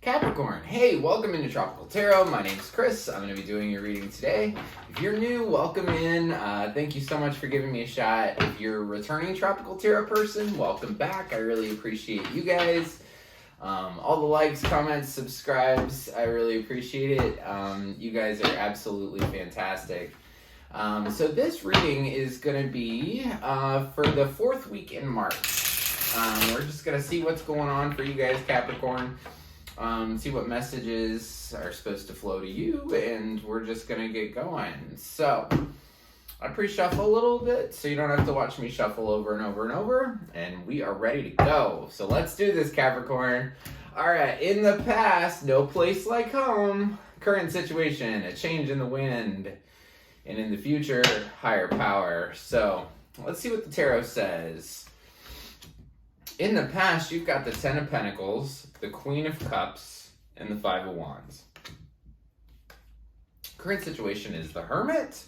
Capricorn, hey, welcome into Tropical Tarot. My name's Chris. I'm going to be doing your reading today. If you're new, welcome in. Thank you so much for giving me a shot. If you're a returning Tropical Tarot person, welcome back. I really appreciate you guys. All the likes, comments, subscribes, I really appreciate it. You guys are absolutely fantastic. So this reading is going to be for the 4th week in March. We're just going to see what's going on for you guys, Capricorn. See what messages are supposed to flow to you, and we're just gonna get going. So I pre-shuffle a little bit so you don't have to watch me shuffle over and over and over, and we are ready to go. So let's do this, Capricorn. All right, in the past, no place like home. Current situation, a change in the wind, and in the future, higher power. So let's see what the tarot says. In the past, you've got the 10 of Pentacles, the Queen of Cups, and the 5 of Wands. Current situation is the Hermit,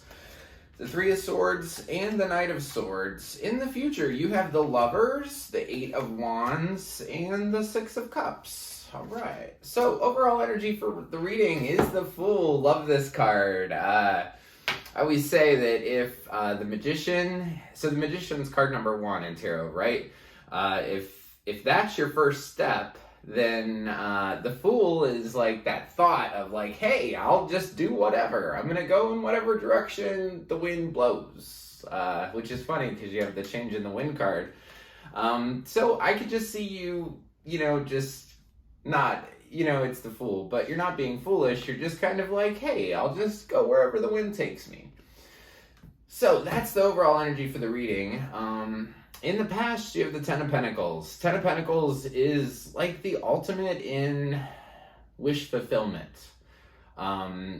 the 3 of Swords, and the Knight of Swords. In the future, you have the Lovers, the 8 of Wands, and the 6 of Cups. All right. So overall energy for the reading is the Fool. Love this card. I always say that if the Magician, so the Magician's card number 1 in tarot, right? If that's your first step, then the Fool is like that thought of like, hey, I'll just do whatever. I'm gonna go in whatever direction the wind blows, which is funny because you have the change in the wind card. So I could just see you, just not, it's the Fool, but you're not being foolish. You're just kind of like, hey, I'll just go wherever the wind takes me. So that's the overall energy for the reading. In the past, you have the 10 of Pentacles. 10 of Pentacles is like the ultimate in wish fulfillment.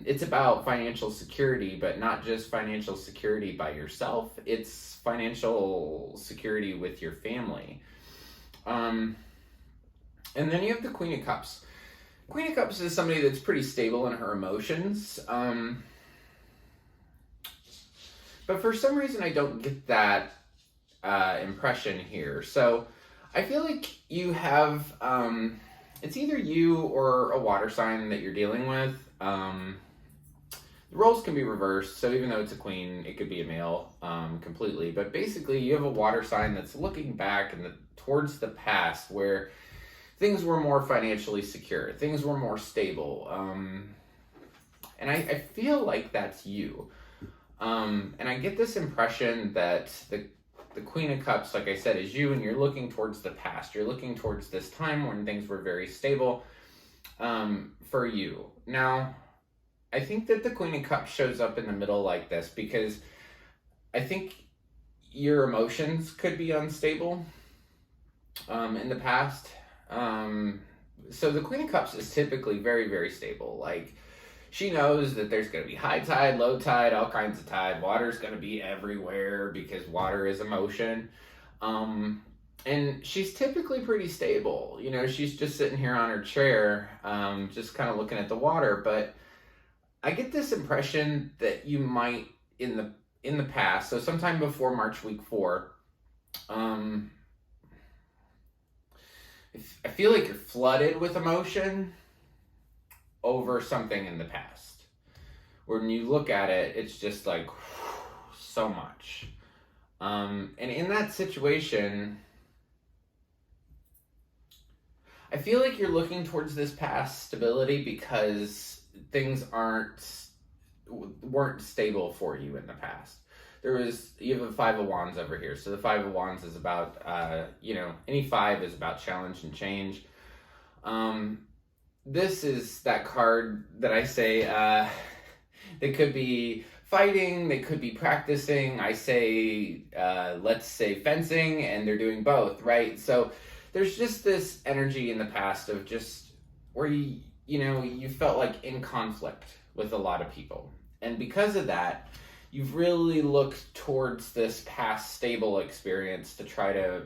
It's about financial security, but not just financial security by yourself. It's financial security with your family. And then you have the Queen of Cups. Queen of Cups is somebody that's pretty stable in her emotions. But for some reason, I don't get that impression here. So I feel like you have, it's either you or a water sign that you're dealing with. The roles can be reversed. So even though it's a queen, it could be a male completely. But basically you have a water sign that's looking back towards the past where things were more financially secure. Things were more stable. And I feel like that's you. And I get this impression that the Queen of Cups, like I said, is you, and you're looking towards the past. You're looking towards this time when things were very stable for you. Now, I think that the Queen of Cups shows up in the middle like this because I think your emotions could be unstable in the past. So the Queen of Cups is typically very, very stable. Like, she knows that there's going to be high tide, low tide, all kinds of tide. Water's going to be everywhere because water is emotion. And she's typically pretty stable. She's just sitting here on her chair, just kind of looking at the water. But I get this impression that you might, in the past, so sometime before March week 4, I feel like you're flooded with emotion over something in the past. When you look at it, it's just like so much. And in that situation, I feel like you're looking towards this past stability because things weren't stable for you in the past. You have a 5 of Wands over here. So the 5 of Wands is about, any 5 is about challenge and change. This is that card that I say, they could be fighting, they could be practicing. I say, let's say fencing, and they're doing both, right? So there's just this energy in the past of just where you felt like in conflict with a lot of people. And because of that, you've really looked towards this past stable experience to try to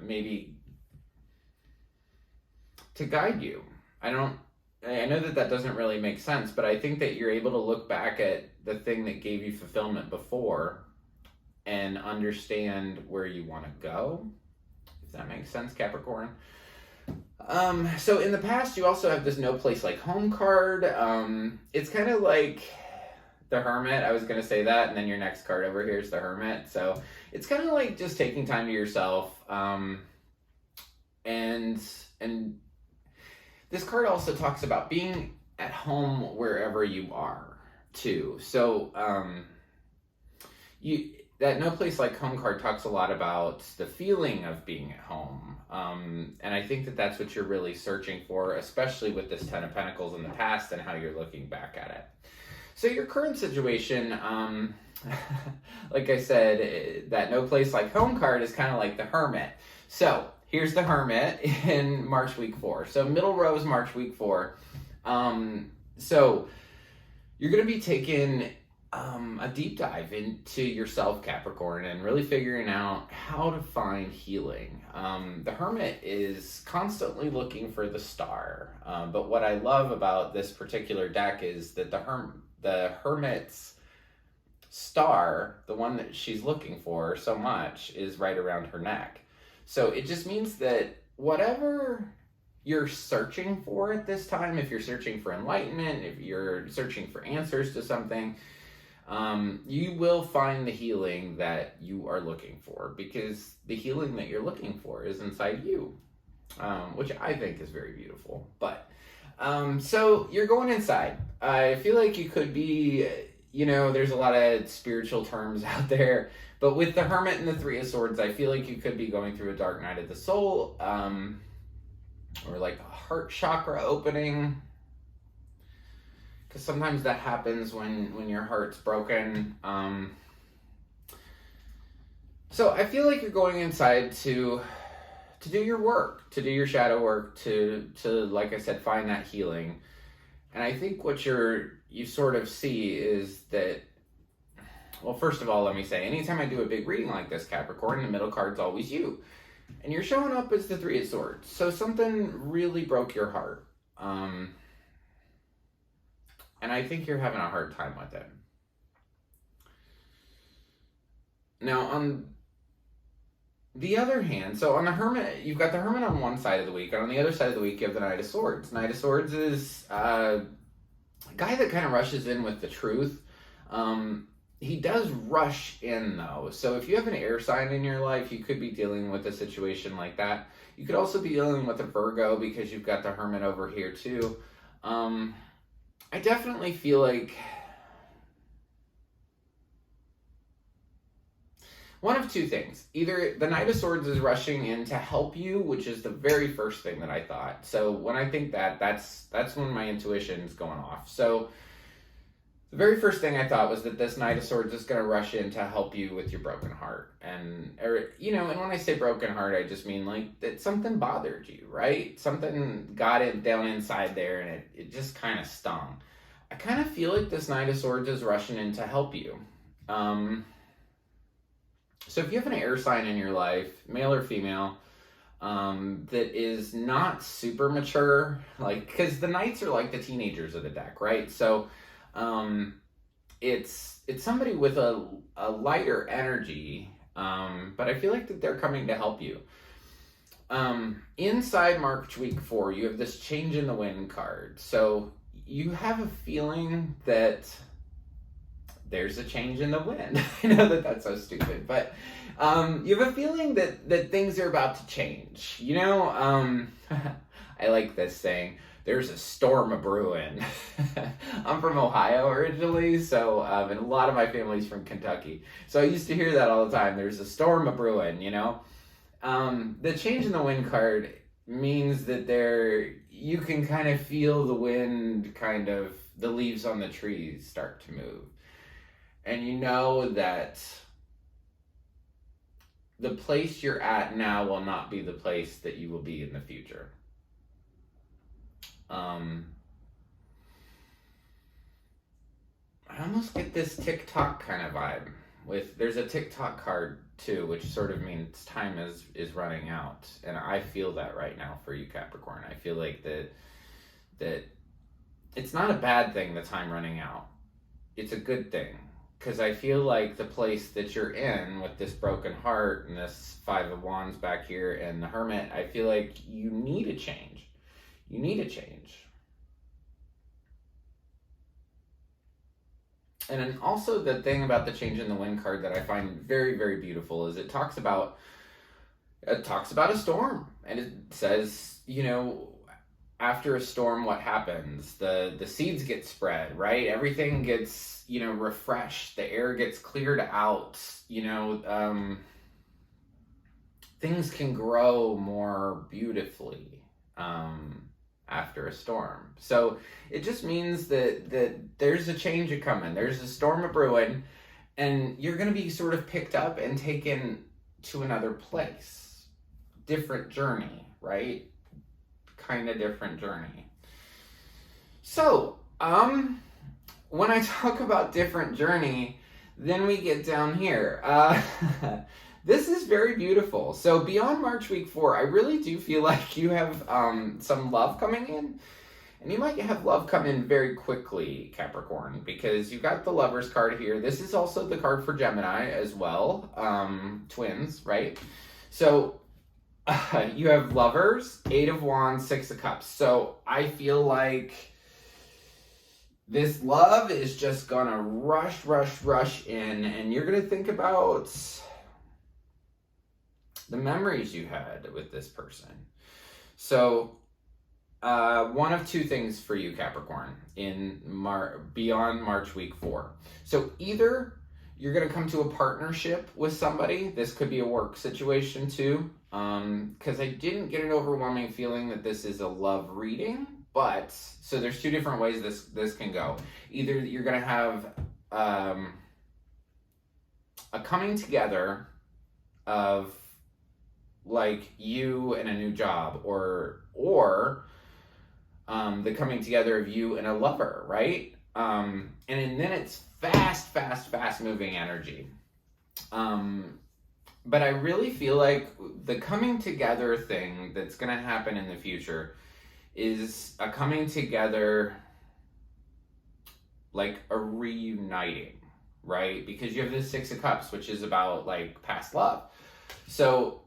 to guide you. I know that doesn't really make sense, but I think that you're able to look back at the thing that gave you fulfillment before and understand where you want to go, if that makes sense, Capricorn. So in the past, you also have this no place like home card. It's kind of like the Hermit. I was going to say that, and then your next card over here is the Hermit. So it's kind of like just taking time to yourself. And this card also talks about being at home wherever you are, too. So that no place like home card talks a lot about the feeling of being at home. And I think that that's what you're really searching for, especially with this Ten of Pentacles in the past and how you're looking back at it. So your current situation, like I said, that no place like home card is kind of like the Hermit. So here's the Hermit in March week 4. So middle row is March week 4. So you're going to be taking a deep dive into yourself, Capricorn, and really figuring out how to find healing. The Hermit is constantly looking for the star. But what I love about this particular deck is that the Hermit's star, the one that she's looking for so much, is right around her neck. So it just means that whatever you're searching for at this time, if you're searching for enlightenment, if you're searching for answers to something, you will find the healing that you are looking for, because the healing that you're looking for is inside you, which I think is very beautiful. But so you're going inside. I feel like you could be, there's a lot of spiritual terms out there, but with the Hermit and the Three of Swords, I feel like you could be going through a dark night of the soul, or like a heart chakra opening, because sometimes that happens when your heart's broken. So I feel like you're going inside to do your work, to do your shadow work, to like I said, find that healing. And I think what you sort of see is that, well, first of all, let me say, anytime I do a big reading like this, Capricorn, the middle card's always you. And you're showing up as the Three of Swords. So something really broke your heart. And I think you're having a hard time with it. Now, on the other hand, so on the Hermit, you've got the Hermit on one side of the week, and on the other side of the week, you have the Knight of Swords. Knight of Swords is a guy that kind of rushes in with the truth. He does rush in, though. So if you have an air sign in your life, you could be dealing with a situation like that. You could also be dealing with a Virgo, because you've got the Hermit over here, too. I definitely feel like one of two things. Either the Knight of Swords is rushing in to help you, which is the very first thing that I thought. So when I think that's when my intuition is going off. So the very first thing I thought was that this Knight of Swords is going to rush in to help you with your broken heart. And when I say broken heart, I just mean like that something bothered you, right? Something got it down inside there, and it just kind of stung. I kind of feel like this Knight of Swords is rushing in to help you. So if you have an air sign in your life, male or female, that is not super mature, because the Knights are like the teenagers of the deck, right? So it's somebody with a lighter energy, but I feel like that they're coming to help you. Inside March week 4, you have this change in the wind card. So you have a feeling that there's a change in the wind. I know that that's so stupid, but you have a feeling that things are about to change. I like this saying, there's a storm a-brewing. I'm from Ohio originally, so and a lot of my family's from Kentucky. So I used to hear that all the time. There's a storm a-brewing, The change in the wind card means that you can kind of feel the wind, the leaves on the trees start to move. And you know that the place you're at now will not be the place that you will be in the future. I almost get this TikTok kind of vibe. There's a TikTok card too, which sort of means time is running out. And I feel that right now for you, Capricorn. I feel like that it's not a bad thing, the time running out. It's a good thing. Because I feel like the place that you're in with this broken heart and this Five of Wands back here and the Hermit, I feel like you need a change. You need a change. And then also the thing about the change in the wind card that I find very, very beautiful is it talks about a storm. And it says, you know, after a storm, what happens? The seeds get spread, right? Everything gets, you know, refreshed. The air gets cleared out. You know, things can grow more beautifully after a storm. So it just means that there's a change a coming. There's a storm a brewing, and you're going to be sort of picked up and taken to another place. Different journey, right? Kind of different journey. So, when I talk about different journey, then we get down here. This is very beautiful. So beyond March week 4, I really do feel like you have some love coming in. And you might have love come in very quickly, Capricorn, because you've got the Lovers card here. This is also the card for Gemini as well. Twins, right? So you have Lovers, 8 of Wands, 6 of Cups. So I feel like this love is just gonna rush in, and you're gonna think about the memories you had with this person. So one of two things for you, Capricorn, in beyond March week 4. So either you're going to come to a partnership with somebody. This could be a work situation too, because I didn't get an overwhelming feeling that this is a love reading. But so there's two different ways this can go. Either you're going to have a coming together of like you and a new job, or the coming together of you and a lover, right? And then it's fast moving energy. But I really feel like the coming together thing that's going to happen in the future is a coming together, like a reuniting, right? Because you have this 6 of Cups, which is about like past love. So,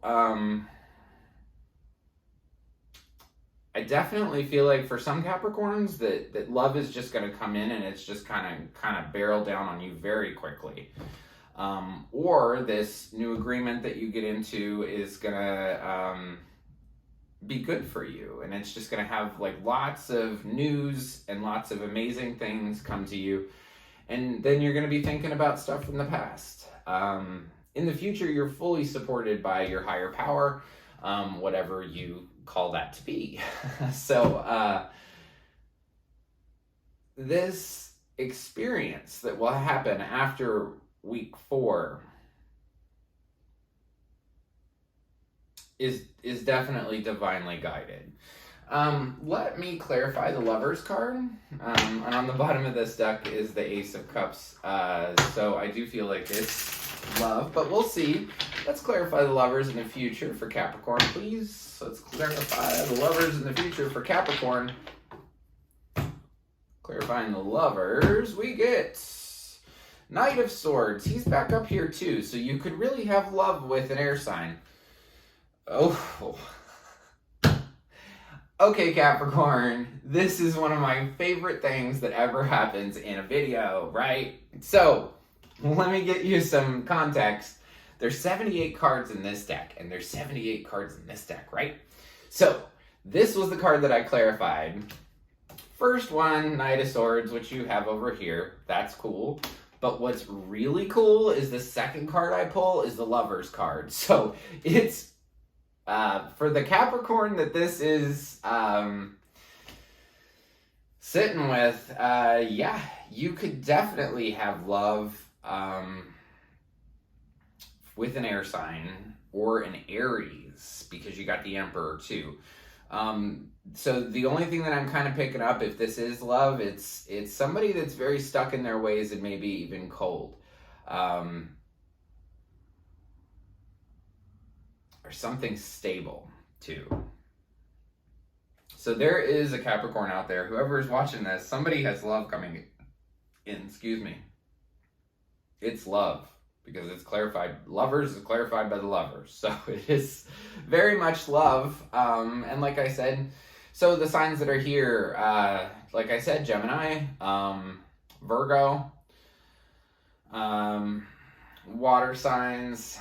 I definitely feel like for some Capricorns that love is just going to come in and it's just kind of barrel down on you very quickly. Or this new agreement that you get into is going to be good for you, and it's just going to have like lots of news and lots of amazing things come to you, and then you're going to be thinking about stuff from the past. In the future, you're fully supported by your higher power, whatever you call that to be. So this experience that will happen after week 4 is definitely divinely guided. Let me clarify the Lovers card. And on the bottom of this deck is the Ace of Cups. So I do feel like it's love, but we'll see. Let's clarify the Lovers in the future for Capricorn, please. Let's clarify the Lovers in the future for Capricorn. Clarifying the Lovers, we get Knight of Swords. He's back up here too, so you could really have love with an air sign. Oh. Okay, Capricorn, this is one of my favorite things that ever happens in a video, right? So, let me get you some context. There's 78 cards in this deck, and there's 78 cards in this deck, right? So, this was the card that I clarified. First one, Knight of Swords, which you have over here. That's cool. But what's really cool is the second card I pull is the Lovers card. So, it's for the Capricorn that this is sitting with, yeah, you could definitely have love with an air sign or an Aries, because you got the Emperor too. So the only thing that I'm kind of picking up, if this is love, it's somebody that's very stuck in their ways and maybe even cold. Or something stable too. So there is a Capricorn out there. Whoever is watching this, somebody has love coming in. Excuse me. it's love, because it's clarified. Lovers is clarified by the lovers. So it is very much love. And like I said, so the signs that are here, like I said, Gemini, Virgo, water signs,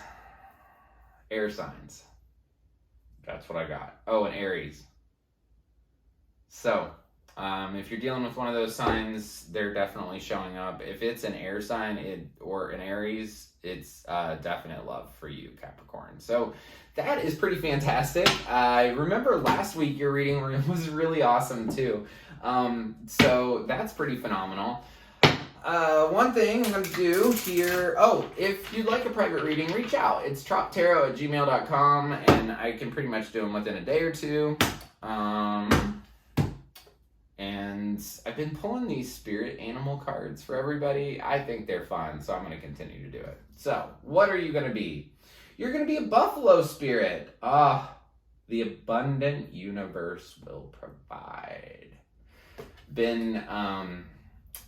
air signs. That's what I got. Oh, and Aries. So, if you're dealing with one of those signs, they're definitely showing up. If it's an air sign or an Aries, it's definite love for you, Capricorn. So that is pretty fantastic. I remember last week your reading was really awesome too. So that's pretty phenomenal. One thing I'm going to do here, if you'd like a private reading, reach out. It's TropTarot@gmail.com, and I can pretty much do them within a day or two. And I've been pulling these spirit animal cards for everybody. I think they're fun, so I'm going to continue to do it. So, what are you going to be? You're going to be a buffalo spirit. The abundant universe will provide. Been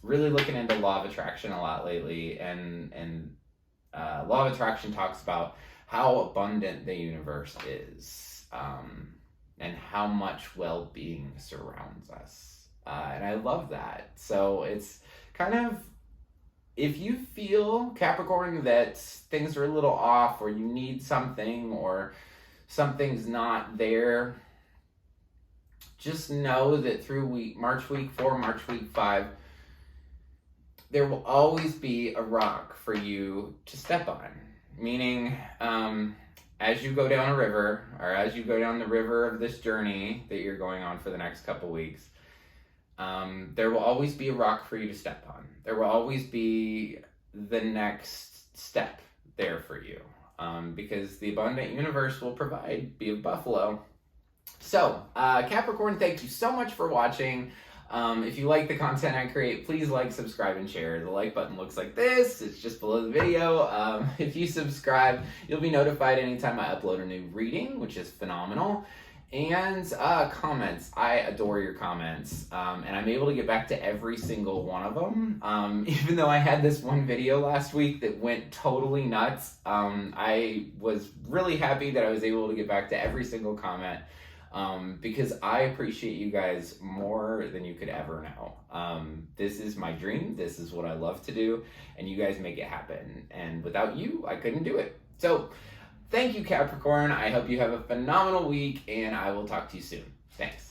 really looking into law of attraction a lot lately, and law of attraction talks about how abundant the universe is, and how much well-being surrounds us. And I love that. So it's kind of, if you feel, Capricorn, that things are a little off, or you need something, or something's not there, just know that through March week 4, March week 5, there will always be a rock for you to step on. Meaning, as you go down a river, or as you go down the river of this journey that you're going on for the next couple weeks, there will always be a rock for you to step on. There will always be the next step there for you, because the abundant universe will provide. Be a buffalo. So, Capricorn, thank you so much for watching. If you like the content I create, please like, subscribe, and share. The like button looks like this. It's just below the video. If you subscribe, you'll be notified anytime I upload a new reading, which is phenomenal. And comments. I adore your comments. And I'm able to get back to every single one of them. Even though I had this one video last week that went totally nuts, I was really happy that I was able to get back to every single comment. Because I appreciate you guys more than you could ever know. This is my dream. This is what I love to do, and you guys make it happen. And without you, I couldn't do it. So thank you, Capricorn. I hope you have a phenomenal week, and I will talk to you soon. Thanks.